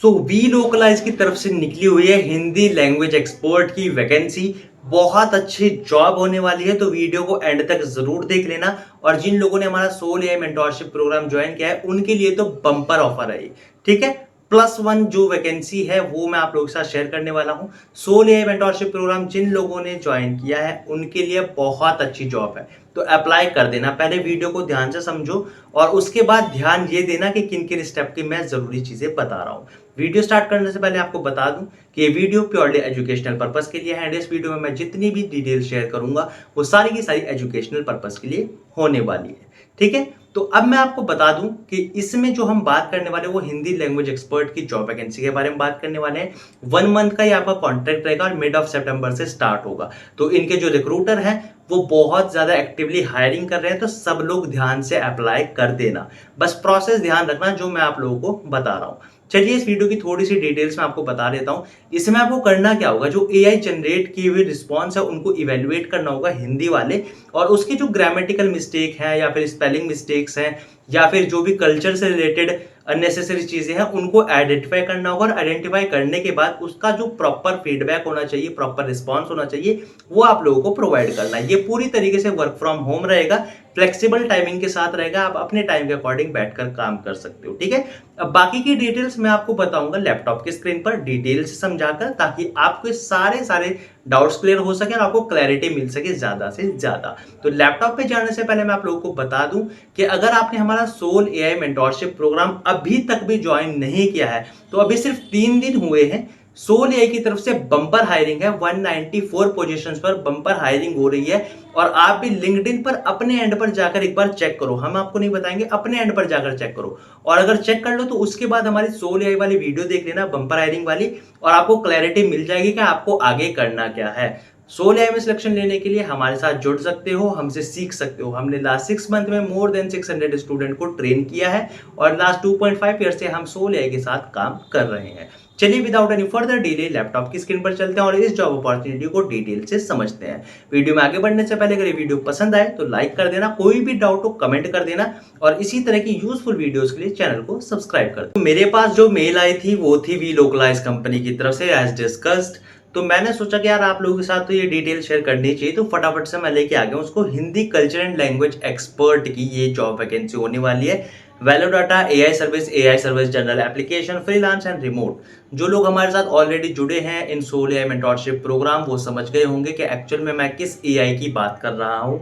We localise की तरफ से निकली हुई है हिंदी लैंग्वेज एक्सपर्ट की वैकेंसी। बहुत अच्छी जॉब होने वाली है, तो वीडियो को एंड तक जरूर देख लेना। और जिन लोगों ने हमारा Soul AI mentorship programme join किया है उनके लिए तो बम्पर ऑफर है ये, ठीक है। +1 जो वैकेंसी है वो मैं आप लोगों के साथ शेयर करने वाला हूं। सोल एआई मेंटोरशिप प्रोग्राम जिन लोगों ने ज्वाइन किया है उनके लिए बहुत अच्छी जॉब है, तो अप्लाई कर देना। पहले वीडियो को ध्यान से समझो और उसके बाद ध्यान ये देना कि किन किन स्टेप की मैं जरूरी चीजें बता रहा हूँ। वीडियो स्टार्ट करने से पहले आपको बता दूं कि ये वीडियो प्योरली एजुकेशनल पर्पस के लिए है। इस वीडियो में मैं जितनी भी डिटेल शेयर करूंगा वो सारी की सारी एजुकेशनल पर्पस के लिए होने वाली है, ठीक है। तो अब मैं आपको बता दूं कि इसमें जो हम बात करने वाले हैं वो हिंदी लैंग्वेज एक्सपर्ट की जॉब वैकेंसी के बारे में बात करने वाले हैं। 1 मंथ का ये आपका कॉन्ट्रैक्ट रहेगा और मिड ऑफ सितंबर से स्टार्ट होगा। तो इनके जो रिक्रूटर हैं वो बहुत ज्यादा एक्टिवली हायरिंग कर रहे हैं, तो सब लोग ध्यान से अप्लाई कर देना। बस प्रोसेस ध्यान रखना जो मैं आप लोगों को बता रहा हूं। चलिए इस वीडियो की थोड़ी सी डिटेल्स में आपको बता देता हूं। इसमें आपको करना क्या होगा, जो एआई जनरेट किए हुए रिस्पॉन्स है उनको इवेल्युएट करना होगा हिंदी वाले, और उसकी जो ग्रामेटिकल मिस्टेक है या फिर स्पेलिंग मिस्टेक्स हैं या फिर जो भी कल्चर से रिलेटेड अननेसेसरी चीजें हैं उनको आइडेंटिफाई करना होगा। और आइडेंटिफाई करने के बाद उसका जो प्रॉपर फीडबैक होना चाहिए, प्रॉपर रिस्पॉन्स होना चाहिए, वो आप लोगों को प्रोवाइड करना है। ये पूरी तरीके से वर्क फ्रॉम होम रहेगा, फ्लेक्सिबल टाइमिंग के साथ रहेगा। आप अपने टाइम के अकॉर्डिंग बैठकर काम कर सकते हो, ठीक है। अब बाकी की डिटेल्स मैं आपको बताऊंगा लैपटॉप की स्क्रीन पर डिटेल से समझाकर, ताकि आपके सारे डाउट्स क्लियर हो सके और आपको क्लैरिटी मिल सके ज्यादा से ज्यादा। तो लैपटॉप पे जाने से पहले मैं आप लोगों को बता दूं कि अगर आपने हमारा सोल एआई मेंटोरशिप प्रोग्राम अभी तक भी ज्वाइन नहीं किया है तो अभी सिर्फ 3 दिन हुए हैं। सोल एआई की तरफ से बम्पर हायरिंग है, 194 पोजीशंस पर बम्पर हायरिंग हो रही है। और आप भी लिंक्डइन पर अपने एंड पर जाकर एक बार चेक करो, हम आपको नहीं बताएंगे, अपने एंड पर जाकर चेक करो। और अगर चेक कर लो तो उसके बाद हमारी सोल एआई वाली वीडियो देख लेना, बम्पर हायरिंग वाली, और आपको क्लैरिटी मिल जाएगी कि आपको आगे करना क्या है। सोल एआई में सिलेक्शन लेने के लिए हमारे साथ जुड़ सकते हो, हमसे सीख सकते हो। हमने लास्ट 6 मंथ में मोर देन 600 स्टूडेंट को ट्रेन किया है और लास्ट 2.5 ईयर से हम सोल एआई के साथ काम कर रहे हैं। चलिए without any further delay laptop की स्क्रीन पर चलते हैं और इस जॉब अपॉर्चुनिटी को डिटेल से समझते हैं। वीडियो में आगे बढ़ने से पहले अगर ये वीडियो पसंद आए तो लाइक कर देना, कोई भी डाउट हो कमेंट कर देना, और इसी तरह की यूजफुल वीडियोस के लिए चैनल को सब्सक्राइब कर दो। मेरे पास जो मेल आई थी वो थी वी लोकलाइज कंपनी की तरफ से, एज डिस्कस्ड। तो मैंने सोचा कि यार आप लोगों के साथ तो ये डिटेल शेयर करनी चाहिए, तो फटाफट से मैं लेके आ गया उसको। Hindi culture and language expert की ये जॉब वैकेंसी होने वाली है। Value data, AI service, general application, freelance and remote. जो लोग हमारे साथ ऑलरेडी जुड़े हैं इन सोल एआई मेंटोरशिप प्रोग्राम वो समझ गए होंगे कि एक्चुअल में मैं किस एआई की बात कर रहा हूँ।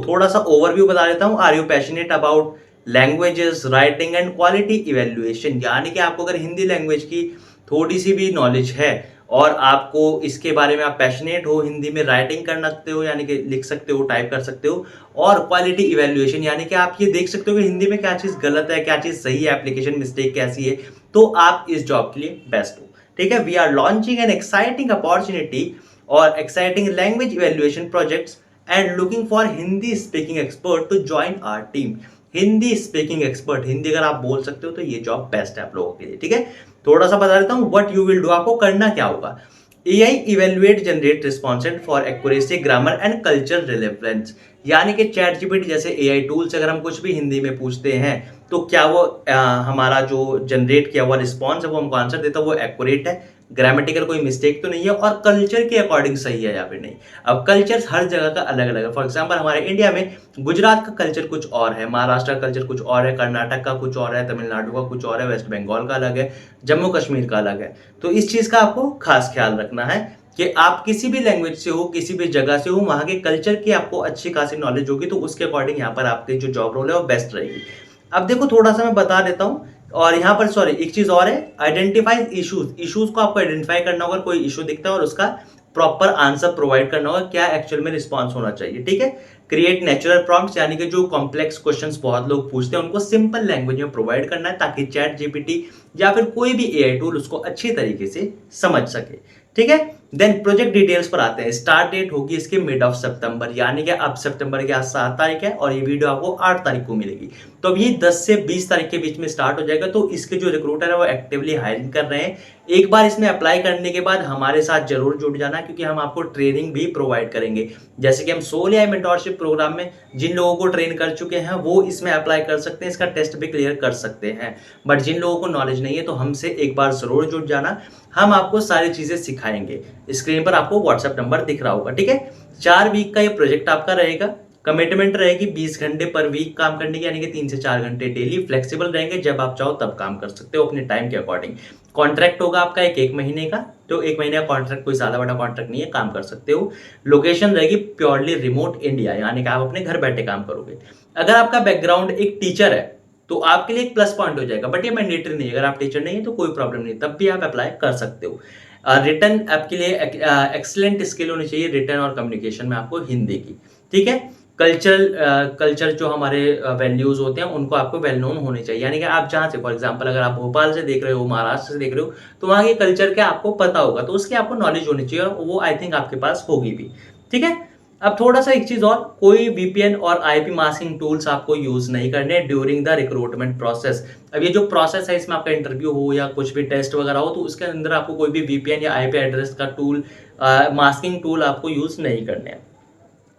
थोड़ा सा ओवरव्यू बता देता हूँ। Are you passionate about languages, writing and quality evaluation, यानी कि आपको अगर हिंदी लैंग्वेज की थोड़ी सी भी नॉलेज है और आपको इसके बारे में आप पैशनेट हो, हिंदी में राइटिंग कर सकते हो, यानी कि लिख सकते हो, टाइप कर सकते हो, और क्वालिटी इवेल्युएशन यानी कि आप ये देख सकते हो कि हिंदी में क्या चीज़ गलत है, क्या चीज़ सही है, एप्लीकेशन मिस्टेक कैसी है, तो आप इस जॉब के लिए बेस्ट हो, ठीक है। We are launching an exciting opportunity और exciting language evaluation projects and looking for Hindi speaking expert to join our team. Hindi speaking expert, Hindi अगर आप बोल सकते हो तो ये जॉब बेस्ट है आप लोगों के लिए, ठीक है। थोड़ा सा बता देता हूं व्हाट यू विल डू। आपको करना क्या होगा, AI evaluate generate responses for accuracy, grammar and culture relevance, यानी कि चैट जीपीटी जैसे एआई टूल से अगर हम कुछ भी हिंदी में पूछते हैं तो क्या वो हमारा जो जनरेट किया हुआ रिस्पॉन्स है वो हमको आंसर देता है वो एक्यूरेट है, ग्रामेटिकल कोई मिस्टेक तो नहीं है, और कल्चर के अकॉर्डिंग सही है या फिर नहीं। अब कल्चर हर जगह का अलग अलग है। फॉर एग्जांपल हमारे इंडिया में गुजरात का कल्चर कुछ और है, महाराष्ट्र का कल्चर कुछ और है, कर्नाटक का कुछ और है, तमिलनाडु का कुछ और है, वेस्ट बंगाल का अलग है, जम्मू कश्मीर का अलग है। तो इस चीज का आपको खास ख्याल रखना है कि आप किसी भी लैंग्वेज से हो, किसी भी जगह से हो, वहां के कल्चर की आपको अच्छी खासी नॉलेज होगी, तो उसके अकॉर्डिंग यहाँ पर आपकी जो जॉब रोल है वो बेस्ट रहेगी। अब देखो थोड़ा सा मैं बता देता हूँ, और यहाँ पर सॉरी एक चीज और है, आइडेंटिफाई इश्यूज को आपको आइडेंटिफाई करना होगा। कोई इशू दिखता है और उसका प्रॉपर आंसर प्रोवाइड करना होगा, क्या एक्चुअल में रिस्पॉन्स होना चाहिए, ठीक है। क्रिएट नेचुरल प्रॉम्प्ट्स, यानी कि जो कॉम्प्लेक्स क्वेश्चंस बहुत लोग पूछते हैं उनको सिंपल लैंग्वेज में प्रोवाइड करना है, ताकि चैट जीपीटी या फिर कोई भी एआई टूल उसको अच्छी तरीके से समझ सके, ठीक है। देन प्रोजेक्ट डिटेल्स पर आते हैं। स्टार्ट डेट होगी इसके मिड ऑफ सितंबर, यानी कि अब सितंबर की आज 7 तारीख है और ये वीडियो आपको 8 तारीख को मिलेगी। तो अब ये 10 से 20 तारीख के बीच में स्टार्ट हो जाएगा। तो इसके जो रिक्रूटर है वो एक्टिवली हायरिंग कर रहे हैं। एक बार इसमें अप्लाई करने के बाद हमारे साथ जरूर जुड़ जाना, क्योंकि हम आपको ट्रेनिंग भी प्रोवाइड करेंगे। जैसे कि हम सोल एआई मेंटोरशिप प्रोग्राम में जिन लोगों को ट्रेन कर चुके हैं वो इसमें अप्लाई कर सकते हैं, इसका टेस्ट भी क्लियर कर सकते हैं। बट जिन लोगों को नॉलेज नहीं है तो हमसे एक बार जरूर जुड़ जाना, हम आपको सारी चीजें सिखाएंगे। स्क्रीन पर आपको व्हाट्सएप नंबर दिख रहा होगा, ठीक है। 4 वीक का ये प्रोजेक्ट आपका रहेगा। कमिटमेंट रहेगी 20 घंटे पर वीक काम करने की, यानी कि 3 से 4 घंटे डेली। फ्लेक्सिबल रहेंगे, जब आप चाहो तब काम कर सकते हो अपने टाइम के अकॉर्डिंग। कॉन्ट्रैक्ट होगा आपका एक महीने का, तो 1 महीने का कॉन्ट्रैक्ट कोई ज्यादा बड़ा कॉन्ट्रैक्ट नहीं है, काम कर सकते हो। लोकेशन रहेगी प्योरली रिमोट इंडिया, यानी कि आप अपने घर बैठे काम करोगे। अगर आपका बैकग्राउंड एक टीचर है तो आपके लिए एक प्लस पॉइंट हो जाएगा, बट ये मैंडेटरी नहीं है। अगर आप टीचर नहीं है तो कोई प्रॉब्लम नहीं, तब भी आप अप्लाई कर सकते हो। रिटर्न आपके लिए एक्सीलेंट स्किल होनी चाहिए रिटर्न और कम्युनिकेशन में आपको हिंदी की, ठीक है। कल्चर जो हमारे वैल्यूज होते हैं उनको आपको वेल नोन होने चाहिए, यानी कि आप जहाँ से, फॉर एग्जांपल अगर आप भोपाल से देख रहे हो, महाराष्ट्र से देख रहे हो, तो वहाँ के कल्चर क्या आपको पता होगा, तो उसकी आपको नॉलेज होनी चाहिए और वो आई थिंक आपके पास होगी भी, ठीक है। अब थोड़ा सा एक चीज और, कोई वीपीएन और आईपी मास्किंग टूल्स आपको यूज नहीं करने ड्यूरिंग द रिक्रूटमेंट प्रोसेस। अब ये जो प्रोसेस है इसमें आपका इंटरव्यू हो या कुछ भी टेस्ट वगैरह हो, तो उसके अंदर आपको कोई भी वीपीएन या आईपी एड्रेस का टूल, मास्किंग टूल आपको यूज नहीं करने हैं।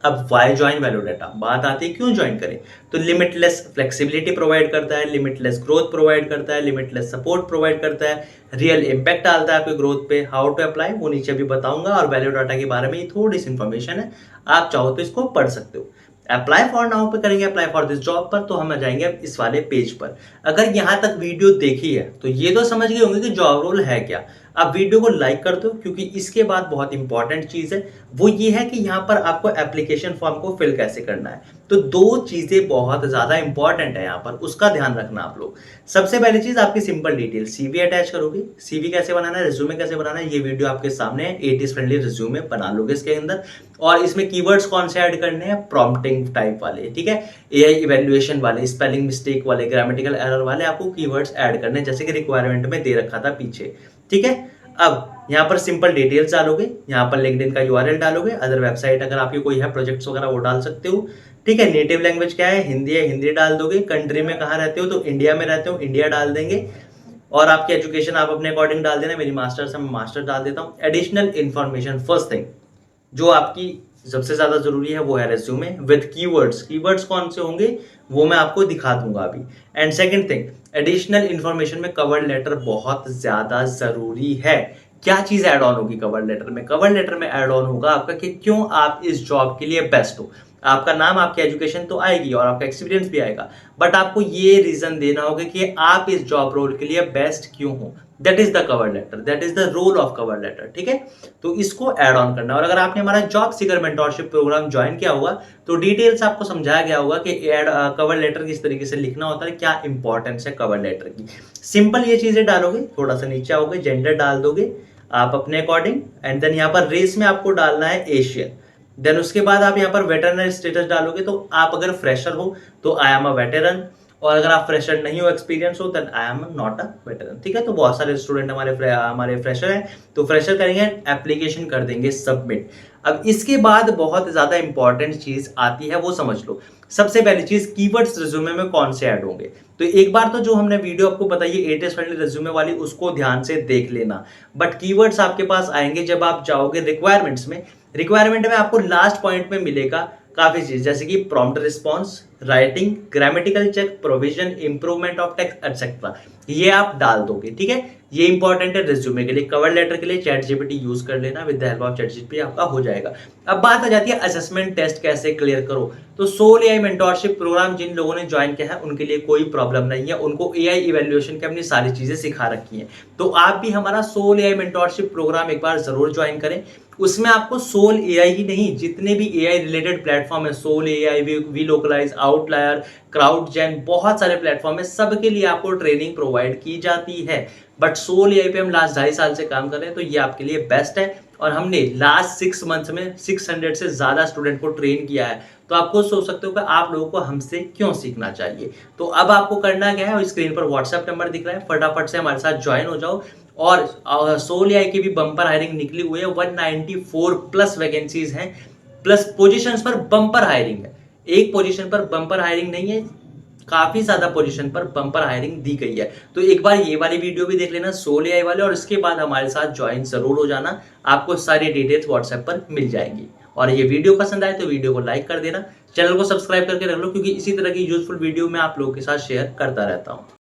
अब वाई ज्वाइन वैल्यूडेटा, बात आती है क्यों ज्वाइन करें। तो लिमिटलेस फ्लेक्सिबिलिटी प्रोवाइड करता है, लिमिटलेस ग्रोथ प्रोवाइड करता है, लिमिटलेस सपोर्ट प्रोवाइड करता है, रियल इंपैक्ट डालता है आपके ग्रोथ पे। हाउ टू अप्लाई वो नीचे भी बताऊंगा, और वैल्यूडेटा के बारे में थोड़ी सी इंफॉर्मेशन है, आप चाहो तो इसको पढ़ सकते हो। अप्लाई फॉर नाउ पे करेंगे, अप्लाई फॉर दिस जॉब पर, तो हम आ जाएंगे अब इस वाले पेज पर। अगर यहाँ तक वीडियो देखी है तो ये तो समझ गए होंगे कि जॉब रोल है क्या। आप वीडियो को लाइक कर दो, क्योंकि इसके बाद बहुत इंपॉर्टेंट चीज है, वो ये है कि यहाँ पर आपको एप्लीकेशन फॉर्म को फिल कैसे करना है। तो 2 चीजें बहुत ज्यादा इंपॉर्टेंट है यहाँ पर, उसका ध्यान रखना आप लोग। सबसे पहली चीज आपकी सिंपल डिटेल, सीवी अटैच करोगे। सीवी कैसे बनाना है, रिज्यूमे कैसे बनाना है, ये वीडियो आपके सामने है। 80s फ्रेंडली रिज्यूमे बना लोगे इसके अंदर। और इसमें कीवर्ड्स कौन से ऐड करने हैं, प्रॉम्प्टिंग टाइप वाले, ठीक है, एआई इवैल्यूएशन वाले, स्पेलिंग मिस्टेक वाले, ग्रामेटिकल एरर वाले आपको कीवर्ड्स ऐड करने, जैसे कि रिक्वायरमेंट में दे रखा था पीछे, ठीक है। अब यहाँ पर सिंपल डिटेल्स डालोगे, यहाँ पर लिंक्डइन का यूआरएल डालोगे, अदर वेबसाइट अगर आपकी कोई है प्रोजेक्ट्स वगैरह वो डाल सकते हो, ठीक है। नेटिव लैंग्वेज क्या है, हिंदी है, हिंदी डाल दोगे। कंट्री में कहाँ रहते हो, तो इंडिया में रहते हो, इंडिया डाल देंगे। और आपकी एजुकेशन आप अपने अकॉर्डिंग डाल देना, मेरी मास्टर्स है, मैं मास्टर डाल देता हूँ। एडिशनल इन्फॉर्मेशन, फर्स्ट थिंग जो आपकी सबसे ज्यादा जरूरी है वो है रेज्यूमे विद कीवर्ड्स। कीवर्ड्स कौन से होंगे वो मैं आपको दिखा दूंगा अभी। And second thing, additional information में कवर लेटर बहुत ज्यादा जरूरी है। क्या चीज ऐड ऑन होगी कवर लेटर में, कवर लेटर में ऐड ऑन होगा आपका कि क्यों आप इस जॉब के लिए बेस्ट हो। आपका नाम, आपकी एजुकेशन तो आएगी और आपका एक्सपीरियंस भी आएगा, बट आपको ये रीजन देना होगा कि आप इस जॉब रोल के लिए बेस्ट क्यों हो। That is the cover letter, that is the role of cover letter, ठीक है। तो इसको ऐड ऑन करना। और अगर आपने हमारा job seeker mentorship programme join किया होगा तो डिटेल्स आपको समझाया गया होगा कि कवर लेटर किस तरीके से लिखना होता है, क्या इंपॉर्टेंस है कवर लेटर की। सिंपल ये चीजें डालोगे, थोड़ा सा नीचे आओगे, जेंडर डाल दोगे आप अपने अकॉर्डिंग। एंड देन यहाँ पर रेस में आपको डालना है एशियन। देन उसके बाद आप यहाँ पर वेटरनरी स्टेटस डालोगे, तो आप अगर फ्रेशर हो तो आई एम अ वेटरन, और अगर आप फ्रेशर नहीं हो, एक्सपीरियंस हो, then I am not a veteran, ठीक है। तो बहुत सारे स्टूडेंट हमारे फ्रेशर हैं, तो फ्रेशर करेंगे, एप्लीकेशन कर देंगे सबमिट। अब इसके बाद बहुत ज्यादा इंपॉर्टेंट चीज आती है, वो समझ लो। सबसे पहली चीज, कीवर्ड्स रिज्यूमे में कौन से ऐड होंगे। तो एक बार तो जो हमने वीडियो आपको बताई है 80s फ्रेंडली रिज्यूमे वाली, उसको ध्यान से देख लेना। बट कीवर्ड्स आपके पास आएंगे जब आप जाओगे रिक्वायरमेंट्स में। रिक्वायरमेंट में आपको लास्ट पॉइंट में मिलेगा काफी चीज, जैसे कि prompt response, writing, grammatical check, provision, improvement of text etcetera, ये आप डाल दोगे, ठीक है। ये इंपॉर्टेंट है रिज्यूमे के लिए। कवर लेटर के लिए चैट जीपीटी यूज कर लेना, with the help of chat GPT आपका हो जाएगा। अब बात आ जाती है असेसमेंट टेस्ट कैसे क्लियर करो। तो सोल एआई मेंटोरशिप प्रोग्राम जिन लोगों ने ज्वाइन किया है उनके लिए कोई प्रॉब्लम नहीं है, उनको एआई इवैल्यूएशन की अपनी सारी चीजें सिखा रखी हैं। तो आप भी हमारा सोल एआई मेंटोरशिप प्रोग्राम एक बार जरूर ज्वाइन करें। उसमें आपको सोल एआई ही नहीं, जितने भी एआई रिलेटेड प्लेटफॉर्म है, Soul AI, Welocalize, Outlier, CrowdGen, बहुत सारे प्लेटफॉर्म है, सबके लिए आपको ट्रेनिंग प्रोवाइड की जाती है। बट सोल एआई पे हम लास्ट 2.5 साल से काम कर रहे हैं, तो ये आपके लिए बेस्ट है। और हमने लास्ट 6 मंथ्स में 600 से ज़्यादा स्टूडेंट को ट्रेन किया है। तो आप खुद सोच सकते हो कि आप लोगों को हमसे क्यों सीखना चाहिए। तो अब आपको करना क्या है, स्क्रीन पर व्हाट्सएप नंबर दिख रहा है, फटाफट से हमारे साथ ज्वाइन हो जाओ। और सोल एआई की भी बम्पर हायरिंग निकली हुई है, 194 प्लस वैकेंसीज हैं, प्लस पोजीशंस पर बम्पर हायरिंग है। एक पोजीशन पर बम्पर हायरिंग नहीं है, काफी ज्यादा पोजीशन पर बम्पर हायरिंग दी गई है। तो एक बार ये वाली वीडियो भी देख लेना सोल एआई वाले, और इसके बाद हमारे साथ ज्वाइन जरूर हो जाना। आपको सारी डिटेल्स व्हाट्सएप पर मिल जाएंगी। और ये वीडियो पसंद आए तो वीडियो को लाइक कर देना, चैनल को सब्सक्राइब करके रख लो, क्योंकि इसी तरह की यूजफुल वीडियो मैं आप लोगों के साथ शेयर करता रहता हूँ।